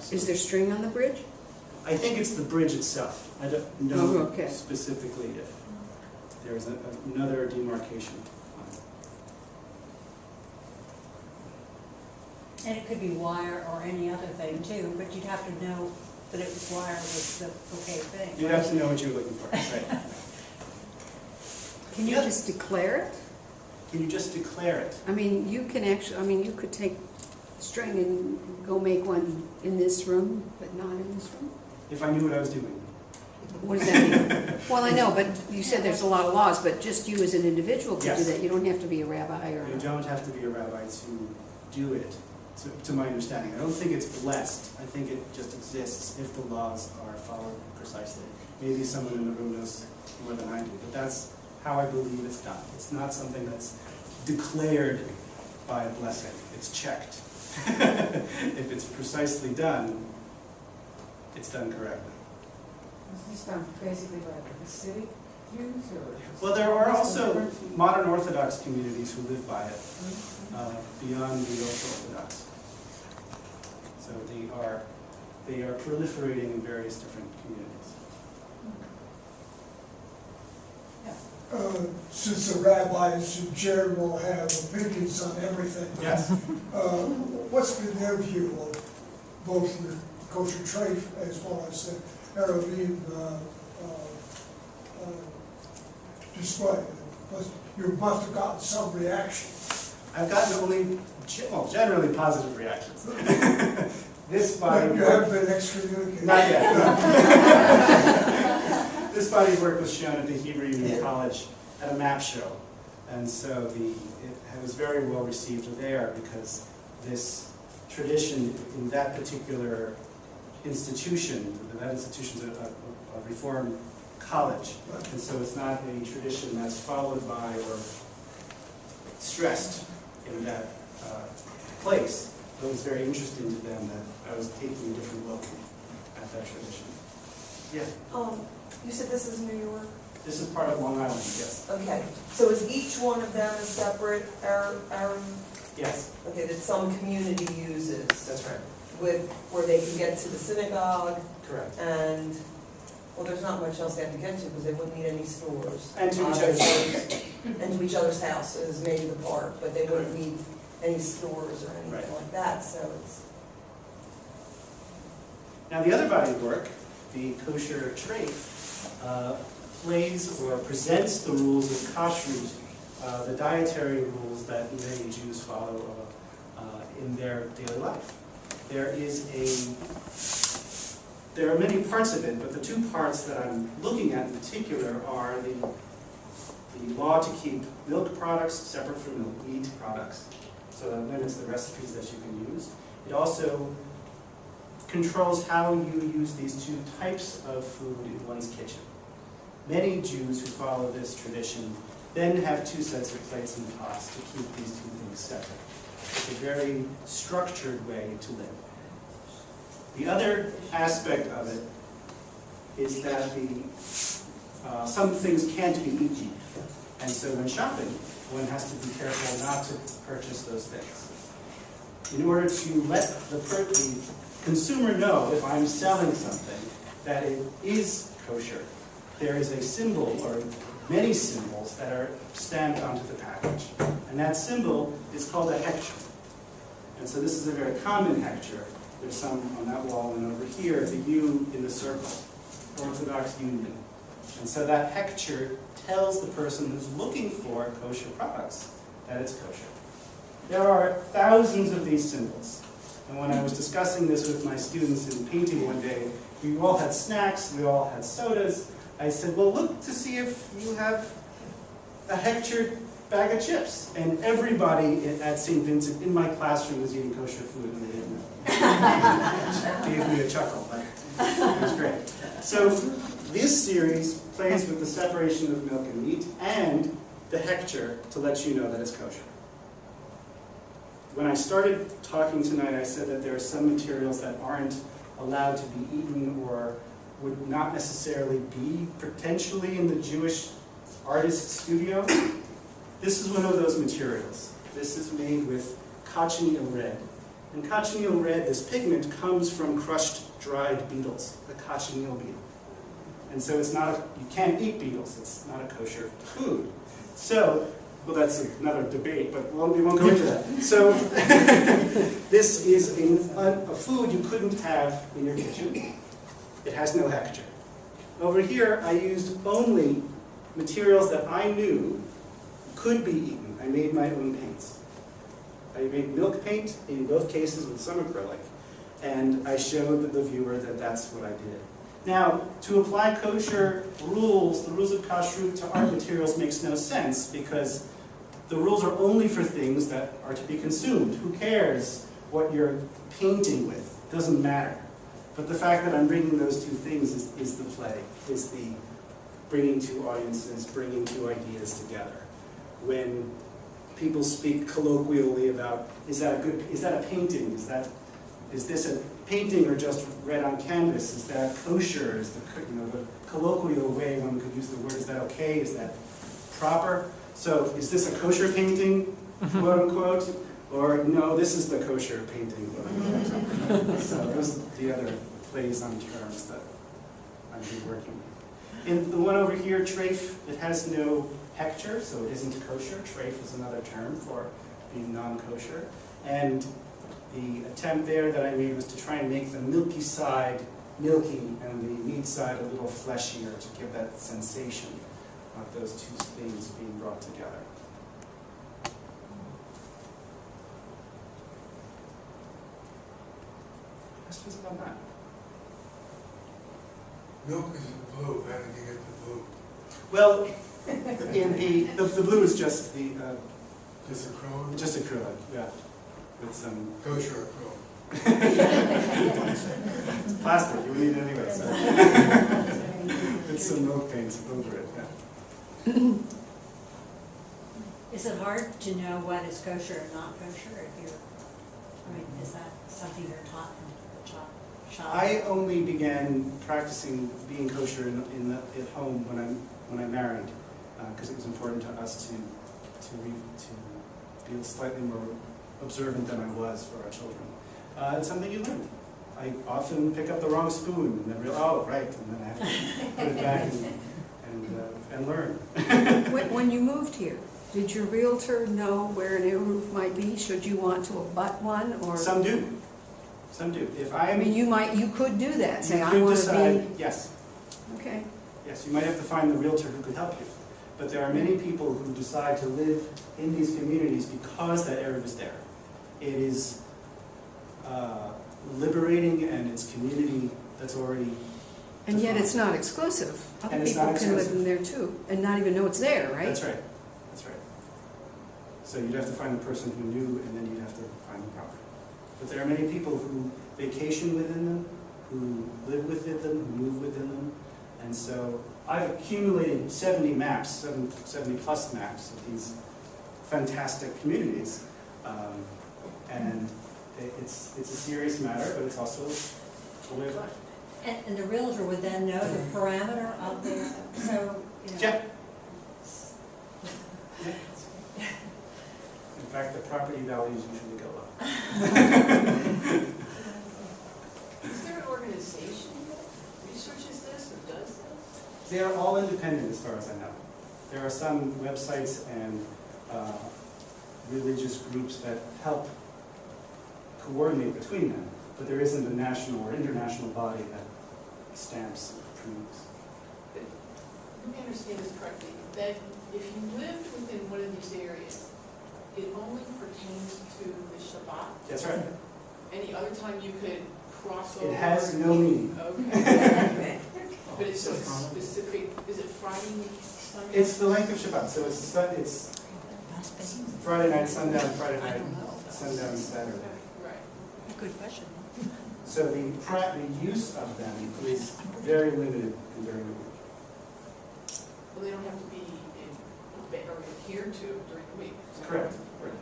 absolutely. Is there string on the bridge? I think it's the bridge itself. I don't know okay. specifically if there is another demarcation. And it could be wire or any other thing too, but you'd have to know that it was wire was the okay thing. You'd have to know what you're looking for, right? Can you just declare it? Can you just declare it? I mean, you can actually, I mean, you could take string and go make one in this room, but not in this room? If I knew what I was doing. What does that mean? Well, I know, but you said there's a lot of laws, but just you as an individual could do Yes. that. You don't have to be a rabbi or... You don't have to be a rabbi to do it, to my understanding. I don't think it's blessed. I think it just exists if the laws are followed precisely. Maybe someone in the room knows more than I do, but that's how I believe it's done. It's not something that's declared by a blessing. It's checked. If it's precisely done, it's done correctly. Is this done basically by the city Jews or? Well, there are also modern Orthodox communities who live by it, beyond the ultra-Orthodox. So they are proliferating in various different communities. Since the rabbis in general have opinions on everything, Yes. what's been their view of both the Kosher Treif as well as the Eruvim display? You must have gotten some reaction. I've gotten only, well, generally positive reactions. This body You haven't been excommunicated? Not yet. This body's work was shown at the Hebrew Union College at a map show. And so it was very well received there because this tradition in that particular institution, that institution's a reform college. And so it's not a tradition that's followed by or stressed in that place. But it was very interesting to them that I was taking a different look at that tradition. Yeah. You said this is New York? This is part of Long Island, yes. Okay, so is each one of them a separate Arab? Yes, Okay, that some community uses that's right. with, where they can get to the synagogue Correct. and, well, there's not much else they have to get to because they wouldn't need any stores. And to each other's houses. And to each other's houses, maybe the park, but they wouldn't need any stores or anything Right. like that, so it's. Now the other body of work, the Kosher Treif, plays or presents the rules of kashrut, the dietary rules that many Jews follow in their daily life. There are many parts of it, but the two parts that I'm looking at in particular are the law to keep milk products separate from milk meat products, so that limits the recipes that you can use. It also controls how you use these two types of food in one's kitchen. Many Jews who follow this tradition then have two sets of plates and pots to keep these two things separate. It's a very structured way to live. The other aspect of it is that some things can't be eaten. And so when shopping, one has to be careful not to purchase those things. In order to let the consumer know if I'm selling something that it is kosher, there is a symbol or many symbols that are stamped onto the package. And that symbol is called a hechsher. And so this is a very common hechsher. There's some on that wall and over here, the U in the circle, Orthodox Union. And so that hechsher tells the person who's looking for kosher products that it's kosher. There are thousands of these symbols. And when I was discussing this with my students in painting one day, we all had snacks, we all had sodas. I said, well, look to see if you have a hechsher bag of chips. And everybody at St. Vincent in my classroom was eating kosher food and they didn't know. Gave me a chuckle, but it was great. So this series plays with the separation of milk and meat and the hechsher to let you know that it's kosher. When I started talking tonight, I said that there are some materials that aren't allowed to be eaten or would not necessarily be potentially in the Jewish artist studio. This is one of those materials. This is made with kachni red. And cochineal red, this pigment, comes from crushed dried beetles, the cochineal beetle. And so it's not you can't eat beetles, it's not a kosher food. So, well, that's another debate, but we won't go into that. So, this is a food you couldn't have in your kitchen. It has no hechsher. Over here, I used only materials that I knew could be eaten. I made my own paints. I made milk paint in both cases with some acrylic, and I showed the viewer that that's what I did. Now, to apply kosher rules, the rules of kashrut to art materials makes no sense because the rules are only for things that are to be consumed. Who cares what you're painting with? It doesn't matter. But the fact that I'm bringing those two things is the play, is the bringing two audiences, bringing two ideas together. When people speak colloquially about, is that a painting? Is this a painting or just red on canvas? Is that kosher? Is the colloquial way one could use the word, is that okay? Is that proper? So is this a kosher painting, quote unquote? Or no, this is the kosher painting, quote unquote. So those are the other plays on terms that I've been working with. In the one over here, treif, it has no hechsher, so it isn't kosher. Treif is another term for being non-kosher. And the attempt there that I made was to try and make the milky side milky and the meat side a little fleshier to give that sensation of those two things being brought together. Questions about that? Milk is in blue. How did you get the blue? Well, in the blue is just the Just acrylic? just acrylic, yeah, with some Kosher acrylic. it's plastic. You would need it anyway. So. With some milk paints over it. Yeah. Is it hard to know what is kosher and not kosher if you're, I mean, is that something you're taught from the child? I only began practicing being kosher at home when I married, because it was important to us to be slightly more observant than I was for our children. It's something you learn. I often pick up the wrong spoon and then realize, oh, right, and then I have to put it back and learn. When you moved here, did your realtor know where an eruv might be? Should you want to abut one, or? Some do. Some do. If I mean, you could do that. Say, you I could want to decide, be. yes. Okay. Yes, you might have to find the realtor who could help you. But there are many people who decide to live in these communities because that eruv is there. It is liberating, and it's community that's already And yet defined. it's not exclusive. Other And it's people not can live exclusive. in there too, and not even know it's there, right? That's right. That's right. So you'd have to find the person who knew, and then you'd have to find the property. But there are many people who vacation within them, who live within them, who move within them. And so I've accumulated 70 maps, 70 plus maps of these fantastic communities. And it's a serious matter, but it's also a way of life. And the realtor would then know the parameter of the, so, you know. Yeah. In fact, the property values usually go up. Is there an organization that researches this or does this? They are all independent as far as I know. There are some websites and religious groups that help coordinate between them, but there isn't a national or international body that stamps and approves. Let me understand this correctly, that if you lived within one of these areas, it only pertains to the Shabbat? That's right. Any other time you could cross over? It has no meaning. Okay. But it's a specific, is it Friday, Sunday? It's the length of Shabbat, so it's Friday night, sundown, Friday night, sundown, Saturday. Right. Good question. So the use of them is very limited and very limited. Well, they don't have to be in, or adhered to during the week. Correct. Correct.